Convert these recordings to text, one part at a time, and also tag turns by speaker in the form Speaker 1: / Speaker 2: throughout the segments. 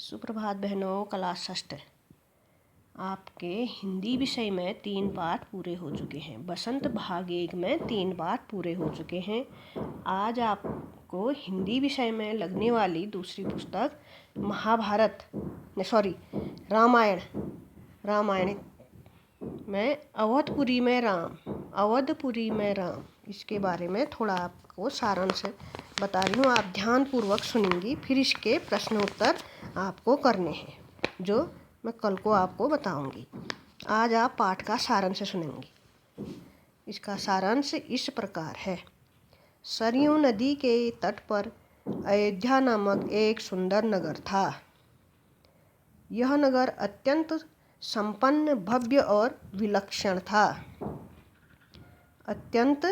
Speaker 1: सुप्रभात बहनों। क्लास षष्ठ आपके हिंदी विषय में 3 पाठ पूरे हो चुके हैं। बसंत भाग 1 में 3 पाठ पूरे हो चुके हैं। आज आपको हिंदी विषय में लगने वाली दूसरी पुस्तक रामायण में अवधपुरी में राम इसके बारे में थोड़ा आपको सारांश बता रही हूँ। आप ध्यानपूर्वक सुनेंगी, फिर इसके प्रश्न उत्तर आपको करने हैं जो मैं कल को आपको बताऊंगी। आज आप पाठ का सारांश सुनेंगी। इसका सारांश इस प्रकार है। सरयू नदी के तट पर अयोध्या नामक एक सुंदर नगर था। यह नगर अत्यंत संपन्न, भव्य और विलक्षण था। अत्यंत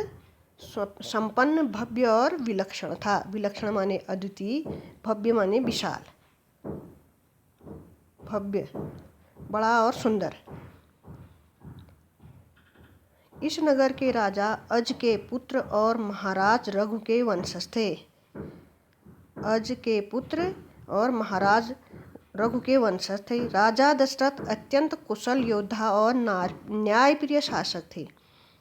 Speaker 1: संपन्न, भव्य और विलक्षण था। विलक्षण माने अद्वितीय, भव्य माने विशाल, भव्य, बड़ा और सुंदर। इस नगर के राजा अज के पुत्र और महाराज रघु के वंशज थे। अज के पुत्र और महाराज रघु के वंशज थे। राजा दशरथ अत्यंत कुशल योद्धा और न्यायप्रिय शासक थे।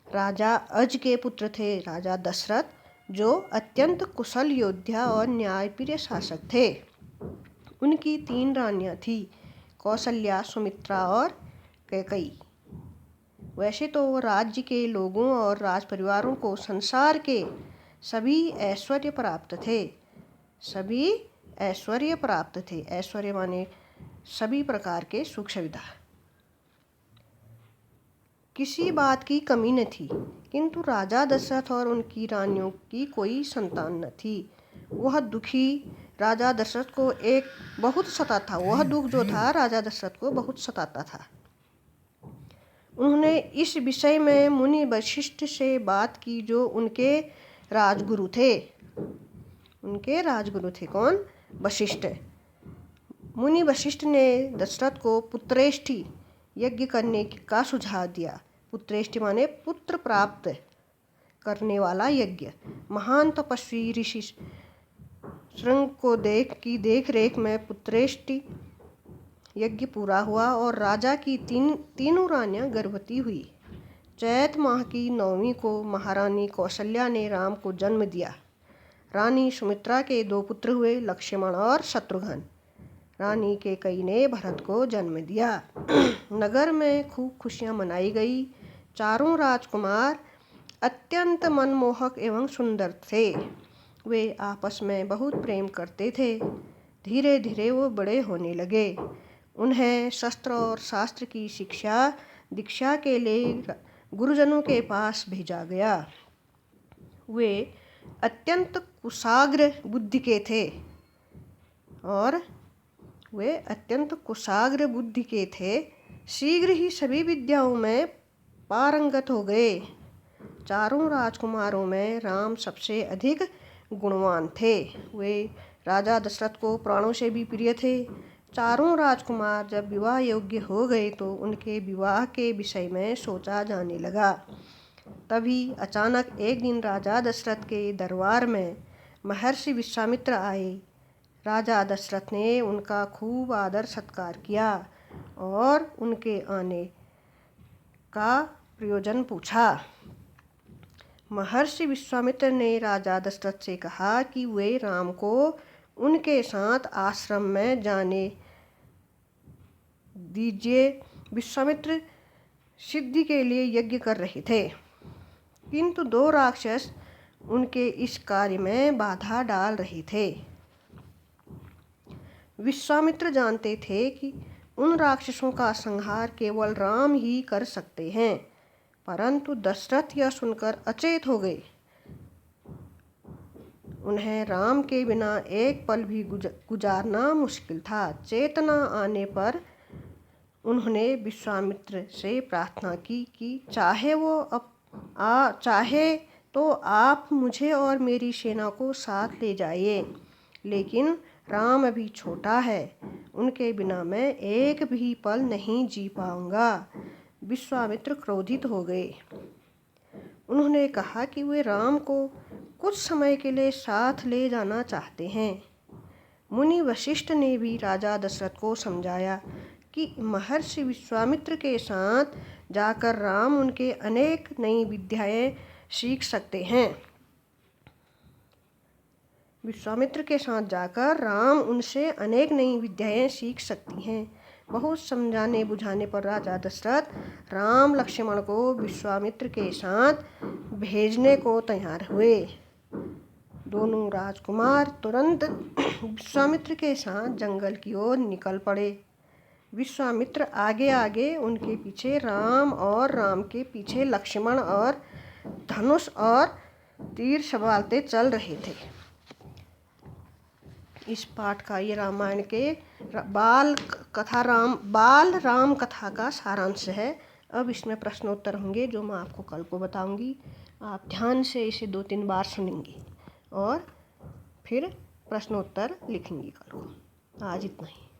Speaker 1: राजा अज के पुत्र थे राजा दशरथ, जो अत्यंत कुशल योद्धा और न्यायप्रिय शासक थे। उनकी 3 रानियां थी, कौशल्या, सुमित्रा और कैकेयी। वैसे तो राज्य के लोगों और राज परिवारों को संसार के सभी ऐश्वर्य प्राप्त थे। ऐश्वर्य माने सभी प्रकार के सुख सुविधा, किसी बात की कमी न थी। किंतु राजा दशरथ और उनकी रानियों की कोई संतान न थी। वह दुखी राजा दशरथ को बहुत सताता। वह दुख जो था राजा दशरथ को बहुत सताता था। उन्होंने इस विषय में मुनि वशिष्ठ से बात की, जो उनके राजगुरु थे। कौन? वशिष्ठ। मुनि वशिष्ठ ने दशरथ को पुत्रेष्टि यज्ञ करने का सुझाव दिया। पुत्रेष्टि माने पुत्र प्राप्त करने वाला यज्ञ। महान तपस्वी ऋषि श्रृंग को देख रेख में पुत्रेष्टि यज्ञ पूरा हुआ और राजा की तीनों रानियां गर्भवती हुई। चैत माह की 9वीं को महारानी कौशल्या ने राम को जन्म दिया। रानी सुमित्रा के 2 पुत्र हुए, लक्ष्मण और शत्रुघ्न। रानी कैकेयी ने भरत को जन्म दिया। नगर में खूब खुशियां मनाई गई। चारों राजकुमार अत्यंत मनमोहक एवं सुंदर थे। वे आपस में बहुत प्रेम करते थे। धीरे धीरे वो बड़े होने लगे। उन्हें शस्त्र और शास्त्र की दीक्षा के लिए गुरुजनों के पास भेजा गया। वे अत्यंत कुशाग्र बुद्धि के थे। शीघ्र ही सभी विद्याओं में पारंगत हो गए। चारों राजकुमारों में राम सबसे अधिक गुणवान थे। वे राजा दशरथ को प्राणों से भी प्रिय थे। चारों राजकुमार जब विवाह योग्य हो गए तो उनके विवाह के विषय में सोचा जाने लगा। तभी अचानक एक दिन राजा दशरथ के दरबार में महर्षि विश्वामित्र आए। राजा दशरथ ने उनका खूब आदर सत्कार किया और उनके आने का प्रयोजन पूछा। महर्षि विश्वामित्र ने राजा दशरथ से कहा कि वे राम को उनके साथ आश्रम में जाने दीजिए। विश्वामित्र सिद्धि के लिए यज्ञ कर रहे थे, किंतु 2 राक्षस उनके इस कार्य में बाधा डाल रहे थे। विश्वामित्र जानते थे कि उन राक्षसों का संहार केवल राम ही कर सकते हैं, परंतु दशरथ यह सुनकर अचेत हो गए। उन्हें राम के बिना एक पल भी गुजारना मुश्किल था। चेतना आने पर उन्होंने विश्वामित्र से प्रार्थना की कि चाहे तो आप मुझे और मेरी सेना को साथ ले जाइए, लेकिन राम अभी छोटा है, उनके बिना मैं एक भी पल नहीं जी पाऊंगा। विश्वामित्र क्रोधित हो गए। उन्होंने कहा कि वे राम को कुछ समय के लिए साथ ले जाना चाहते हैं। मुनि वशिष्ठ ने भी राजा दशरथ को समझाया कि महर्षि विश्वामित्र के साथ जाकर राम उनके अनेक नई विद्याएं सीख सकते हैं। विश्वामित्र के साथ जाकर राम उनसे अनेक नई विद्याएं सीख सकती हैं। बहुत समझाने बुझाने पर राजा दशरथ राम लक्ष्मण को विश्वामित्र के साथ भेजने को तैयार हुए। दोनों राजकुमार तुरंत विश्वामित्र के साथ जंगल की ओर निकल पड़े। विश्वामित्र आगे आगे, उनके पीछे राम और राम के पीछे लक्ष्मण और धनुष और तीर संभालते चल रहे थे। इस पाठ का ये रामायण के बाल राम कथा का सारांश है। अब इसमें प्रश्नोत्तर होंगे जो मैं आपको कल को बताऊंगी। आप ध्यान से इसे 2-3 बार सुनेंगे और फिर प्रश्नोत्तर लिखेंगे कल को। आज इतना ही।